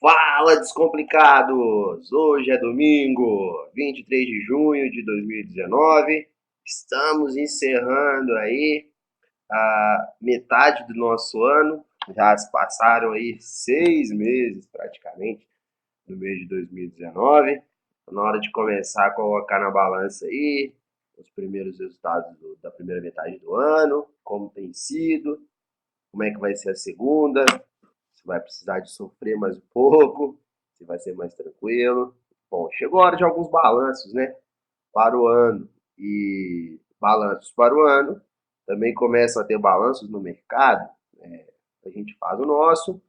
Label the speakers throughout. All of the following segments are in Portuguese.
Speaker 1: Fala, descomplicados! Hoje é domingo, 23 de junho de 2019. Estamos encerrando aí a metade do nosso ano. Já se passaram aí 6 meses praticamente no mês de 2019. Na hora de começar a colocar na balança aí os primeiros resultados da primeira metade do ano, como tem sido, como é que vai ser a segunda, se vai precisar de sofrer mais um pouco, se vai ser mais tranquilo. Bom, chegou a hora de alguns balanços, né? Para o ano. E balanços para o ano. Também começam a ter balanços no mercado. A gente faz o nosso.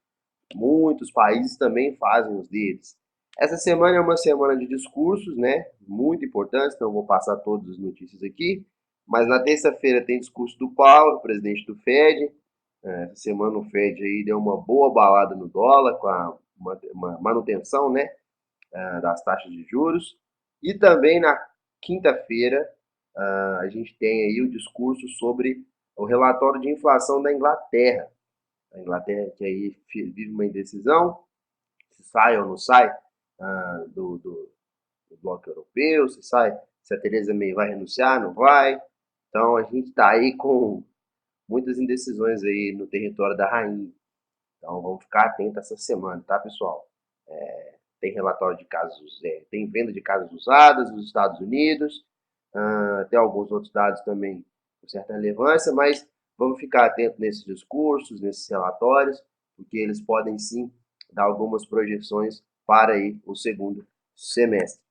Speaker 1: Muitos países também fazem os deles. Essa semana é uma semana de discursos, né? Muito importantes, então eu vou passar todas as notícias aqui. Mas na terça-feira tem discurso do Powell, presidente do Fed. Essa semana o Fed aí deu uma boa balada no dólar com uma manutenção, né, das taxas de juros. E também na quinta-feira a gente tem aí o discurso sobre o relatório de inflação da Inglaterra. A Inglaterra que aí vive uma indecisão, se sai ou não sai do bloco europeu, se a Theresa May vai renunciar, não vai. Então a gente está aí com muitas indecisões aí no território da rainha. Então vamos ficar atentos essa semana, tá, pessoal? Tem relatório de casos, tem venda de casas usadas nos Estados Unidos, tem alguns outros dados também com certa relevância, mas vamos ficar atentos nesses discursos, nesses relatórios, porque eles podem sim dar algumas projeções para aí o segundo semestre.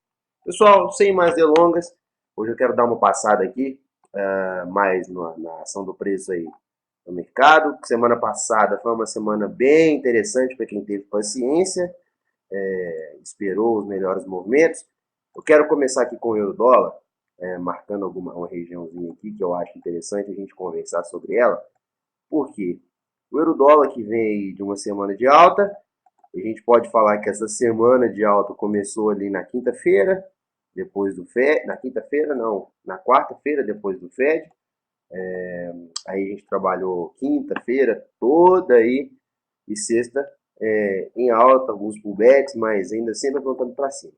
Speaker 1: Pessoal, sem mais delongas, hoje eu quero dar uma passada aqui mais na ação do preço aí no mercado. Semana passada foi uma semana bem interessante para quem teve paciência, esperou os melhores movimentos. Eu quero começar aqui com o euro-dólar, marcando uma regiãozinha aqui que eu acho interessante a gente conversar sobre ela. Por quê? O euro-dólar que vem aí de uma semana de alta, a gente pode falar que essa semana de alta começou ali na quinta-feira, depois do Fed, na quinta-feira não, na quarta-feira depois do Fed. Aí a gente trabalhou quinta-feira toda aí e sexta em alta, alguns pullbacks, mas ainda sempre apontando para cima.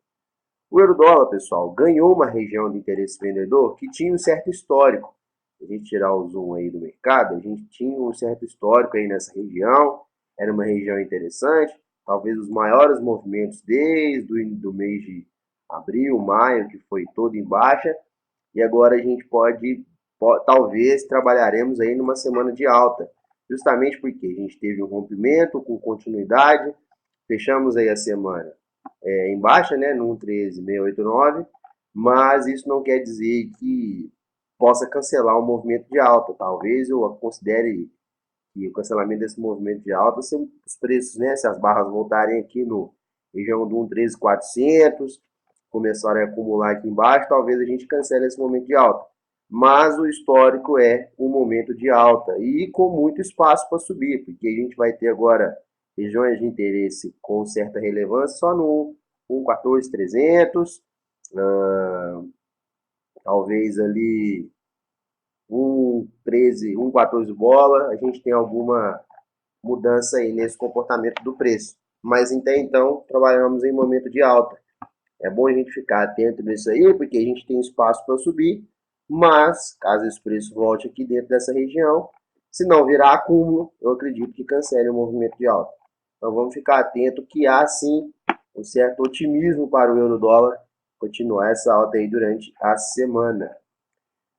Speaker 1: O euro-dólar, pessoal, ganhou uma região de interesse vendedor que tinha um certo histórico. Se a gente tirar o zoom aí do mercado, a gente tinha um certo histórico aí nessa região, era uma região interessante, talvez os maiores movimentos desde o mês de abril, maio, que foi todo em baixa, e agora a gente talvez trabalharemos aí numa semana de alta, justamente porque a gente teve um rompimento com continuidade, fechamos aí a semana em baixa, né, no 1,13689, mas isso não quer dizer que possa cancelar o movimento de alta. Talvez eu considere que o cancelamento desse movimento de alta se os preços, né, se as barras voltarem aqui no região do 1,13400, começarem a acumular aqui embaixo, talvez a gente cancele esse momento de alta. Mas o histórico é um momento de alta e com muito espaço para subir, porque a gente vai ter agora regiões de interesse com certa relevância só no 1,14300, talvez ali 1,13, 1,14 bola, a gente tem alguma mudança aí nesse comportamento do preço. Mas até então trabalhamos em momento de alta. É bom a gente ficar atento nisso aí, porque a gente tem espaço para subir, mas caso esse preço volte aqui dentro dessa região, se não virar acúmulo, eu acredito que cancele o movimento de alta. Então vamos ficar atento que há sim um certo otimismo para o euro-dólar continuar essa alta aí durante a semana.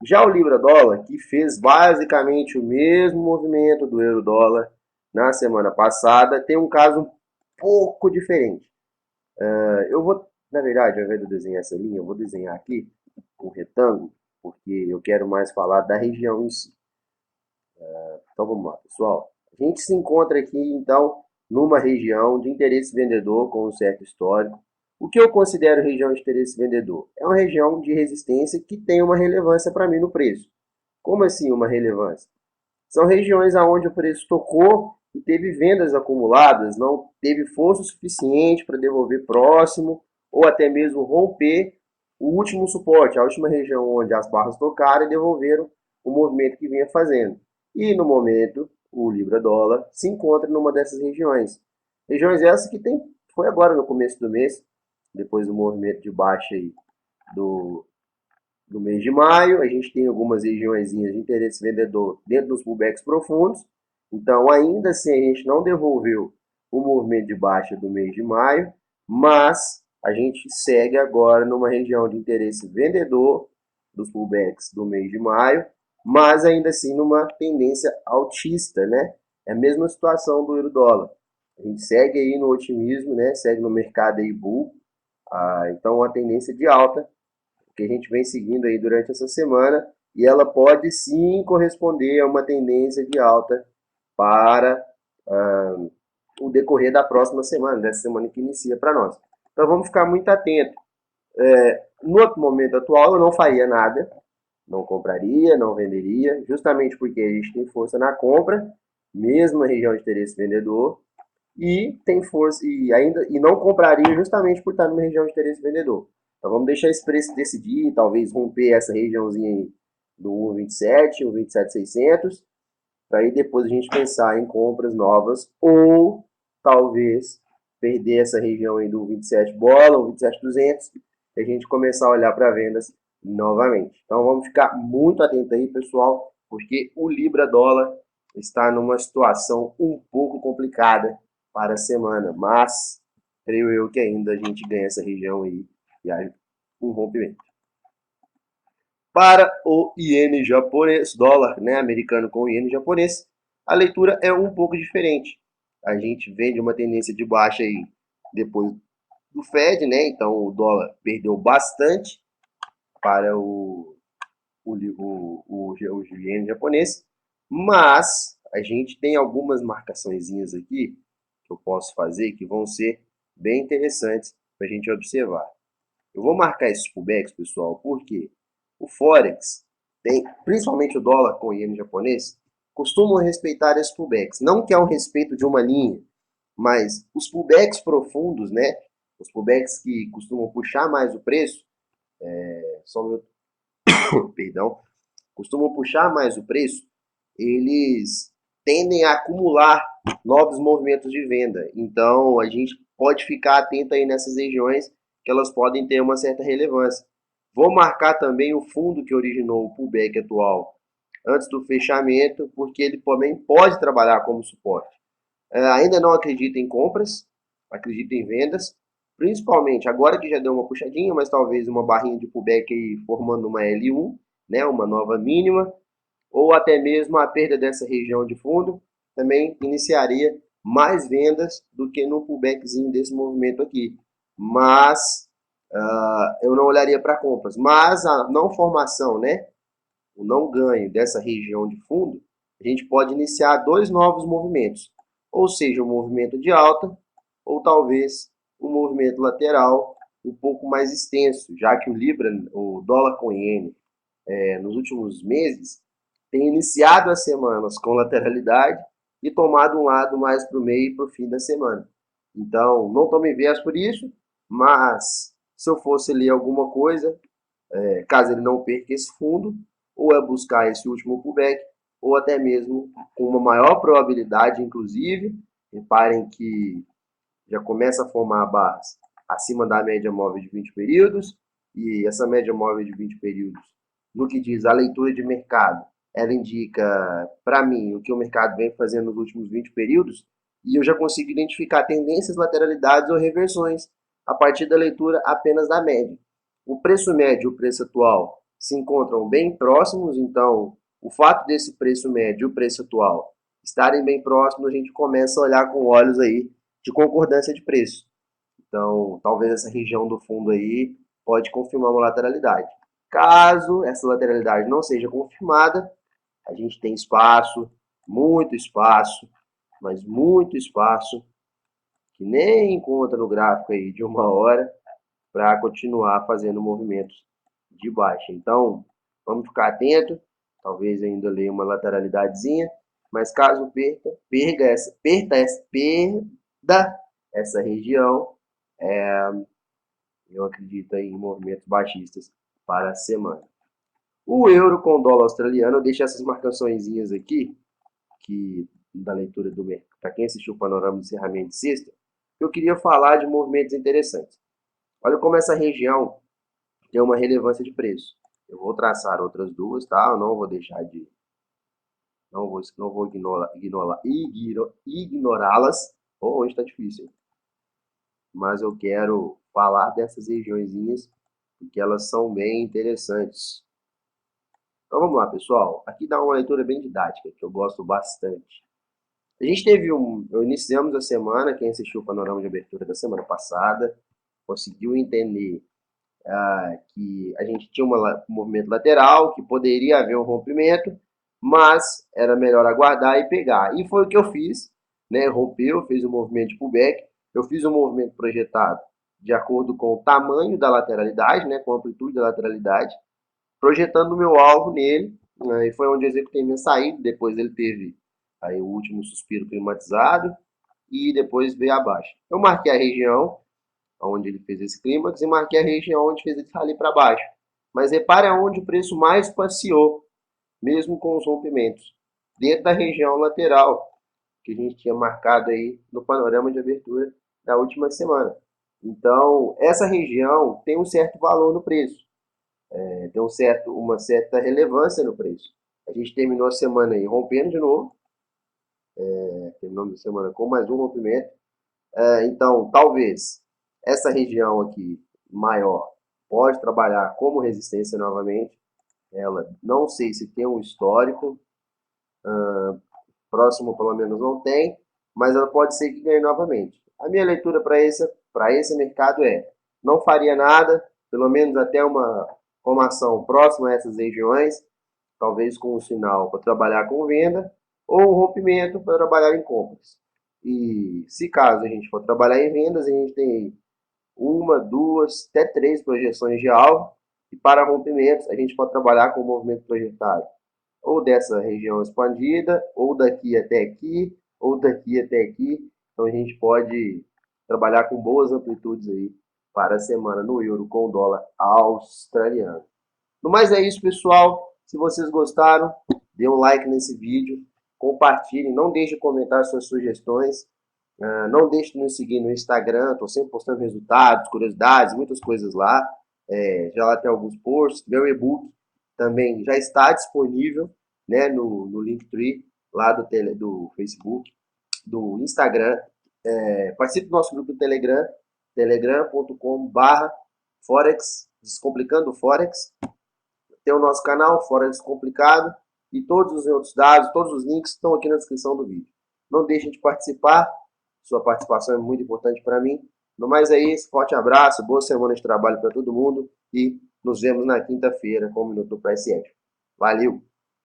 Speaker 1: Já o Libra-dólar, que fez basicamente o mesmo movimento do euro-dólar na semana passada, tem um caso um pouco diferente. Eu vou, na verdade, ao invés de desenhar essa linha, eu vou desenhar aqui um retângulo, porque eu quero mais falar da região em si. Então vamos lá, pessoal. A gente se encontra aqui, então, numa região de interesse vendedor com um certo histórico. O que eu considero região de interesse vendedor? É uma região de resistência que tem uma relevância para mim no preço. Como assim uma relevância? São regiões onde o preço tocou e teve vendas acumuladas, não teve força suficiente para devolver próximo ou até mesmo romper o último suporte, a última região onde as barras tocaram e devolveram o movimento que vinha fazendo. E no momento, o Libra-dólar se encontra numa dessas regiões. Regiões essas que têm foi agora no começo do mês, depois do movimento de baixa aí do, do mês de maio. A gente tem algumas regiões de interesse vendedor dentro dos pullbacks profundos. Então, ainda assim, a gente não devolveu o movimento de baixa do mês de maio, mas a gente segue agora numa região de interesse vendedor dos pullbacks do mês de maio, mas ainda assim numa tendência altista, né? É a mesma situação do euro-dólar. A gente segue aí no otimismo, né? Segue no mercado aí bull. Então, uma tendência de alta que a gente vem seguindo aí durante essa semana, e ela pode sim corresponder a uma tendência de alta para o decorrer da próxima semana, dessa semana que inicia para nós. Então vamos ficar muito atento. No momento atual eu não faria nada, não compraria, não venderia, justamente porque a gente tem força na compra, mesmo na região de interesse vendedor, e tem força e não compraria justamente por estar numa região de interesse vendedor. Então vamos deixar esse preço decidir, talvez romper essa regiãozinha aí do 1,27, 1,27,600, para aí depois a gente pensar em compras novas ou talvez perder essa região aí do 27 bola, ou 27,200, e a gente começar a olhar para vendas novamente. Então vamos ficar muito atento aí, pessoal, porque o Libra dólar está numa situação um pouco complicada para a semana, mas creio eu que ainda a gente ganha essa região aí e há um rompimento. Para o iene japonês, dólar, né, americano com o iene japonês, a leitura é um pouco diferente. A gente vem de uma tendência de baixa aí depois do Fed, né? Então o dólar perdeu bastante para o iene japonês, mas a gente tem algumas marcaçõezinhas aqui que eu posso fazer que vão ser bem interessantes para a gente observar. Eu vou marcar esses pullbacks, pessoal, porque o Forex, tem, principalmente o dólar com o iene japonês, costumam respeitar esses pullbacks. Não que é um respeito de uma linha, mas os pullbacks profundos, né? Os pullbacks que costumam puxar mais o preço, só um minuto, perdão, costumam puxar mais o preço, eles tendem a acumular novos movimentos de venda. Então, a gente pode ficar atento aí nessas regiões que elas podem ter uma certa relevância. Vou marcar também o fundo que originou o pullback atual antes do fechamento, porque ele também pode trabalhar como suporte. Ainda não acredito em compras, acredito em vendas, principalmente agora que já deu uma puxadinha, mas talvez uma barrinha de pullback aí formando uma L1, né, uma nova mínima, ou até mesmo a perda dessa região de fundo, também iniciaria mais vendas do que no pullbackzinho desse movimento aqui. Mas eu não olharia para compras. Mas a não formação, né, o não ganho dessa região de fundo, a gente pode iniciar dois novos movimentos. Ou seja, um movimento de alta, ou talvez um movimento lateral um pouco mais extenso, já que o Libra, o dólar com iene, nos últimos meses, tem iniciado as semanas com lateralidade e tomado um lado mais para o meio e para o fim da semana. Então, não tome viés por isso, mas se eu fosse ler alguma coisa, caso ele não perca esse fundo, ou é buscar esse último pullback, ou até mesmo com uma maior probabilidade, inclusive, reparem que já começa a formar barras acima da média móvel de 20 períodos, e essa média móvel de 20 períodos, no que diz a leitura de mercado, ela indica para mim o que o mercado vem fazendo nos últimos 20 períodos, e eu já consigo identificar tendências, lateralidades ou reversões a partir da leitura apenas da média. O preço médio e o preço atual se encontram bem próximos, então o fato desse preço médio e o preço atual estarem bem próximos, a gente começa a olhar com olhos aí de concordância de preço. Então, talvez essa região do fundo aí pode confirmar uma lateralidade. Caso essa lateralidade não seja confirmada, a gente tem espaço, muito espaço, mas muito espaço, que nem encontra no gráfico aí de uma hora, para continuar fazendo movimentos de baixa. Então, vamos ficar atento, talvez ainda leia uma lateralidadezinha, mas caso perda essa região, eu acredito em movimentos baixistas para a semana. O euro com o dólar australiano, eu deixo essas marcaçõezinhas aqui, que da leitura do mercado. Para quem assistiu o panorama de encerramento de sexta, Eu queria falar de movimentos interessantes. Olha como essa região tem uma relevância de preço. Eu vou traçar outras duas, tá? Eu não vou deixar de... Não vou ignorá-las. Oh, hoje está difícil, hein? Mas eu quero falar dessas regiõezinhas porque elas são bem interessantes. Então vamos lá, pessoal. Aqui dá uma leitura bem didática, que eu gosto bastante. A gente teve iniciamos a semana, quem assistiu o panorama de abertura da semana passada, conseguiu entender que a gente tinha um movimento lateral, que poderia haver um rompimento, mas era melhor aguardar e pegar. E foi o que eu fiz, né? Rompeu, fez um movimento de pullback, eu fiz um movimento projetado de acordo com o tamanho da lateralidade, né? Com a amplitude da lateralidade, projetando o meu alvo nele, né? E foi onde eu executei minha saída, depois ele teve aí o último suspiro climatizado, e depois veio abaixo. Eu marquei a região onde ele fez esse clímax e marquei a região onde fez ele sair para baixo. Mas repare aonde o preço mais passeou, mesmo com os rompimentos, dentro da região lateral que a gente tinha marcado aí no panorama de abertura da última semana. Então, essa região tem um certo valor no preço, tem uma certa relevância no preço. A gente terminou a semana aí rompendo de novo, terminamos a semana com mais um rompimento. Então, talvez essa região aqui maior pode trabalhar como resistência novamente. Ela não sei se tem um histórico, próximo pelo menos não tem, mas ela pode ser que ganhe novamente. A minha leitura para esse mercado é: não faria nada, pelo menos até uma formação próxima a essas regiões, talvez com um sinal para trabalhar com venda, ou um rompimento para trabalhar em compras. E se caso a gente for trabalhar em vendas, a gente tem uma, duas, até três projeções de alvo, e para rompimentos a gente pode trabalhar com o movimento projetado ou dessa região expandida, ou daqui até aqui, ou daqui até aqui. Então a gente pode trabalhar com boas amplitudes aí para a semana no euro com o dólar australiano. No mais é isso, pessoal. Se vocês gostaram, dê um like nesse vídeo, compartilhem, não deixe de comentar suas sugestões, não deixe de nos seguir no Instagram, estou sempre postando resultados, curiosidades, muitas coisas lá. Já lá tem alguns posts, meu e-book também já está disponível, né, no Linktree, lá do Facebook, do Instagram. Participe do nosso grupo do Telegram, telegram.com/Forex, Descomplicando Forex. Tem o nosso canal, Fora Descomplicado, e todos os outros dados, todos os links estão aqui na descrição do vídeo. Não deixem de participar, sua participação é muito importante para mim. No mais é isso, forte abraço, boa semana de trabalho para todo mundo e nos vemos na quinta-feira com o Minuto do Price Action. Valeu!